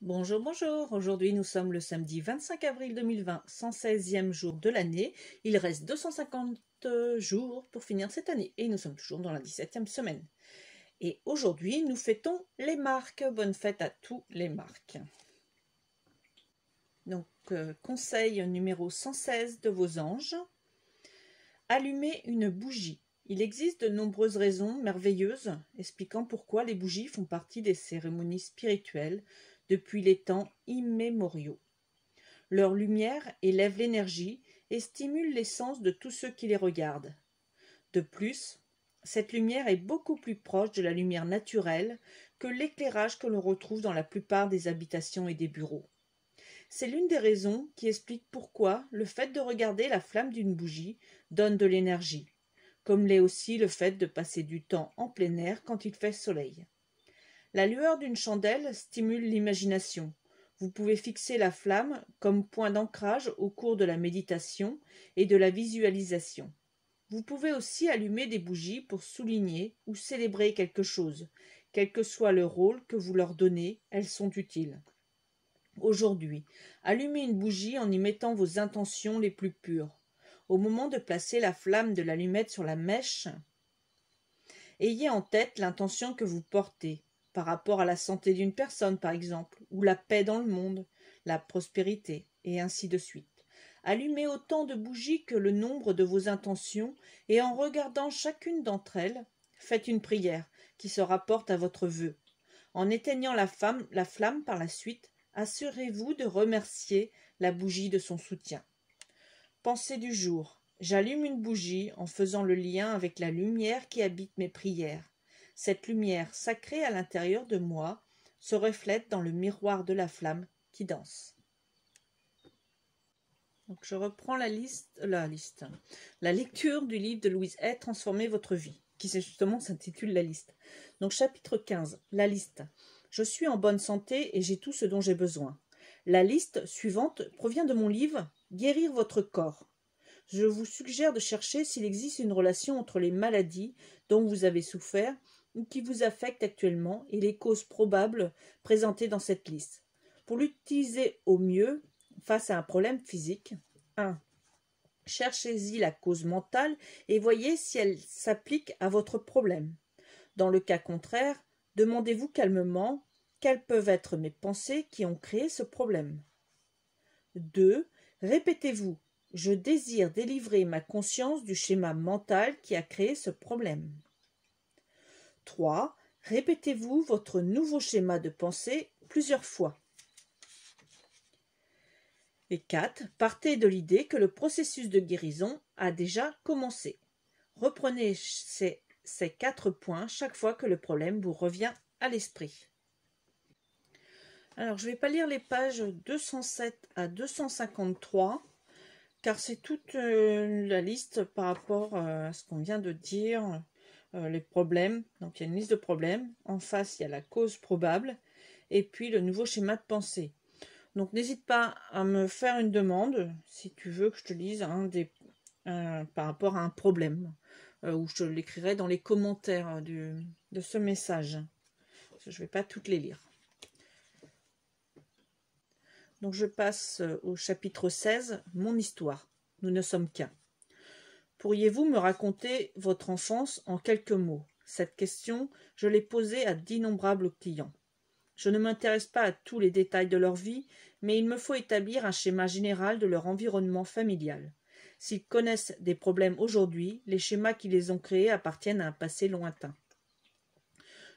Bonjour, bonjour. Aujourd'hui, nous sommes le samedi 25 avril 2020, 116e jour de l'année. Il reste 250 jours pour finir cette année et nous sommes toujours dans la 17e semaine. Et aujourd'hui, nous fêtons les marques. Bonne fête à tous les marques. Donc, conseil numéro 116 de vos anges. Allumez une bougie. Il existe de nombreuses raisons merveilleuses expliquant pourquoi les bougies font partie des cérémonies spirituelles depuis les temps immémoriaux. Leur lumière élève l'énergie et stimule les sens de tous ceux qui les regardent. De plus, cette lumière est beaucoup plus proche de la lumière naturelle que l'éclairage que l'on retrouve dans la plupart des habitations et des bureaux. C'est l'une des raisons qui explique pourquoi le fait de regarder la flamme d'une bougie donne de l'énergie, comme l'est aussi le fait de passer du temps en plein air quand il fait soleil. La lueur d'une chandelle stimule l'imagination. Vous pouvez fixer la flamme comme point d'ancrage au cours de la méditation et de la visualisation. Vous pouvez aussi allumer des bougies pour souligner ou célébrer quelque chose. Quel que soit le rôle que vous leur donnez, elles sont utiles. Aujourd'hui, allumez une bougie en y mettant vos intentions les plus pures. Au moment de placer la flamme de l'allumette sur la mèche, ayez en tête l'intention que vous portez, par rapport à la santé d'une personne par exemple, ou la paix dans le monde, la prospérité, et ainsi de suite. Allumez autant de bougies que le nombre de vos intentions, et en regardant chacune d'entre elles, faites une prière qui se rapporte à votre vœu. En éteignant la flamme par la suite, assurez-vous de remercier la bougie de son soutien. Pensée du jour. J'allume une bougie en faisant le lien avec la lumière qui habite mes prières. Cette lumière sacrée à l'intérieur de moi se reflète dans le miroir de la flamme qui danse. Donc je reprends la lecture du livre de Louise Hay, Transformez votre vie, qui justement s'intitule La liste. Donc chapitre 15, la liste. Je suis en bonne santé et j'ai tout ce dont j'ai besoin. La liste suivante provient de mon livre Guérir votre corps. Je vous suggère de chercher s'il existe une relation entre les maladies dont vous avez souffert ou qui vous affectent actuellement et les causes probables présentées dans cette liste. Pour l'utiliser au mieux face à un problème physique, 1. Cherchez-y la cause mentale et voyez si elle s'applique à votre problème. Dans le cas contraire, demandez-vous calmement quelles peuvent être mes pensées qui ont créé ce problème. 2. Répétez-vous « Je désire délivrer ma conscience du schéma mental qui a créé ce problème. » 3. Répétez-vous votre nouveau schéma de pensée plusieurs fois. Et 4. Partez de l'idée que le processus de guérison a déjà commencé. Reprenez ces 4 points chaque fois que le problème vous revient à l'esprit. Alors, je ne vais pas lire les pages 207 à 253, car c'est toute la liste par rapport à ce qu'on vient de dire, les problèmes. Donc, il y a une liste de problèmes. En face, il y a la cause probable et puis le nouveau schéma de pensée. Donc, n'hésite pas à me faire une demande si tu veux que je te lise par rapport à un problème, ou je l'écrirai dans les commentaires de ce message. Parce que je ne vais pas toutes les lire. Donc, je passe au chapitre 16, Mon histoire. Nous ne sommes qu'un. Pourriez-vous me raconter votre enfance en quelques mots? Cette question, je l'ai posée à d'innombrables clients. Je ne m'intéresse pas à tous les détails de leur vie, mais il me faut établir un schéma général de leur environnement familial. S'ils connaissent des problèmes aujourd'hui, les schémas qui les ont créés appartiennent à un passé lointain.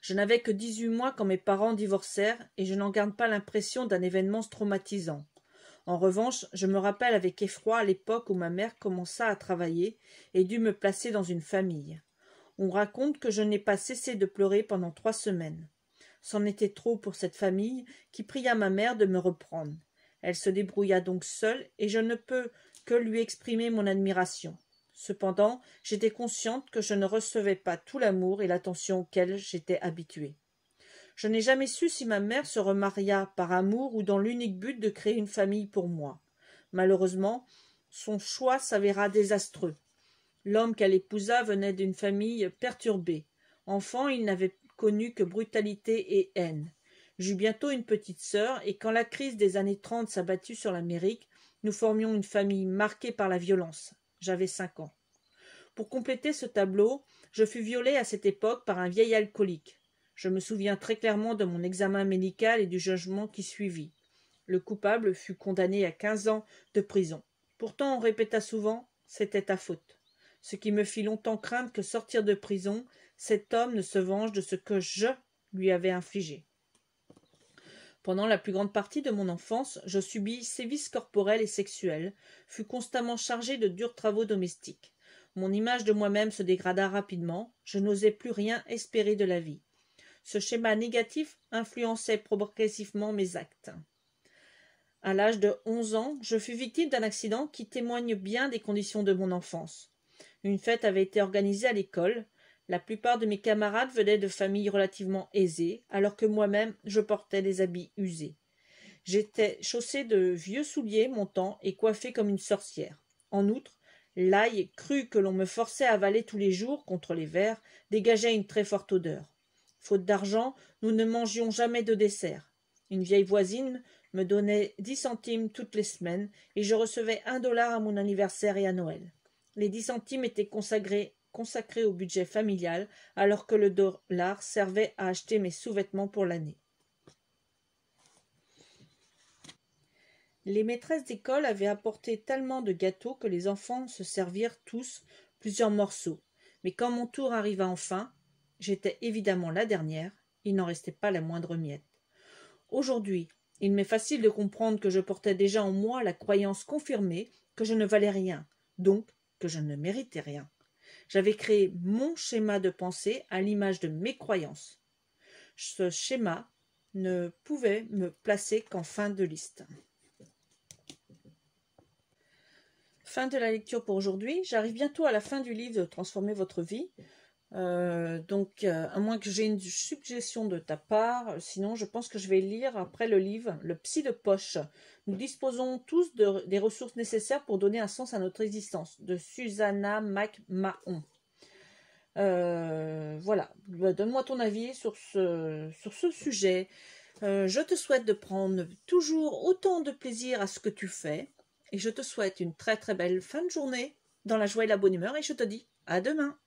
Je n'avais que 18 mois quand mes parents divorcèrent et je n'en garde pas l'impression d'un événement traumatisant. En revanche, je me rappelle avec effroi à l'époque où ma mère commença à travailler et dut me placer dans une famille. On raconte que je n'ai pas cessé de pleurer pendant 3 semaines. C'en était trop pour cette famille qui pria ma mère de me reprendre. Elle se débrouilla donc seule et je ne peux que lui exprimer mon admiration. Cependant, j'étais consciente que je ne recevais pas tout l'amour et l'attention auxquels j'étais habituée. Je n'ai jamais su si ma mère se remaria par amour ou dans l'unique but de créer une famille pour moi. Malheureusement, son choix s'avéra désastreux. L'homme qu'elle épousa venait d'une famille perturbée. Enfant, il n'avait connu que brutalité et haine. J'eus bientôt une petite sœur, et quand la crise des années 30 s'abattit sur l'Amérique, nous formions une famille marquée par la violence. J'avais 5 ans. Pour compléter ce tableau, je fus violée à cette époque par un vieil alcoolique. Je me souviens très clairement de mon examen médical et du jugement qui suivit. Le coupable fut condamné à 15 ans de prison. Pourtant, on répéta souvent « c'était ta faute », ce qui me fit longtemps craindre que, sortir de prison, cet homme ne se venge de ce que je lui avais infligé. Pendant la plus grande partie de mon enfance, je subis sévices corporels et sexuels, fus constamment chargé de durs travaux domestiques. Mon image de moi-même se dégrada rapidement, je n'osais plus rien espérer de la vie. Ce schéma négatif influençait progressivement mes actes. À l'âge de 11 ans, je fus victime d'un accident qui témoigne bien des conditions de mon enfance. Une fête avait été organisée à l'école. La plupart de mes camarades venaient de familles relativement aisées, alors que moi-même je portais des habits usés. J'étais chaussée de vieux souliers montants et coiffée comme une sorcière. En outre, l'ail cru que l'on me forçait à avaler tous les jours contre les verres dégageait une très forte odeur. Faute d'argent, nous ne mangions jamais de dessert. Une vieille voisine me donnait 10 centimes toutes les semaines et je recevais $1 à mon anniversaire et à Noël. Les 10 centimes étaient consacrés au budget familial, alors que le dollar servait à acheter mes sous-vêtements pour l'année. Les maîtresses d'école avaient apporté tellement de gâteaux que les enfants se servirent tous plusieurs morceaux. Mais quand mon tour arriva enfin, j'étais évidemment la dernière, il n'en restait pas la moindre miette. Aujourd'hui, il m'est facile de comprendre que je portais déjà en moi la croyance confirmée que je ne valais rien, donc que je ne méritais rien. J'avais créé mon schéma de pensée à l'image de mes croyances. Ce schéma ne pouvait me placer qu'en fin de liste. Fin de la lecture pour aujourd'hui. J'arrive bientôt à la fin du livre de Transformer votre vie. À moins que j'ai une suggestion de ta part, sinon je pense que je vais lire après le livre Le Psy de poche. Nous disposons tous des ressources nécessaires pour donner un sens à notre existence, de Susanna McMahon. Voilà, donne-moi ton avis sur ce sujet. Je te souhaite de prendre toujours autant de plaisir à ce que tu fais et je te souhaite une très très belle fin de journée dans la joie et la bonne humeur et je te dis à demain.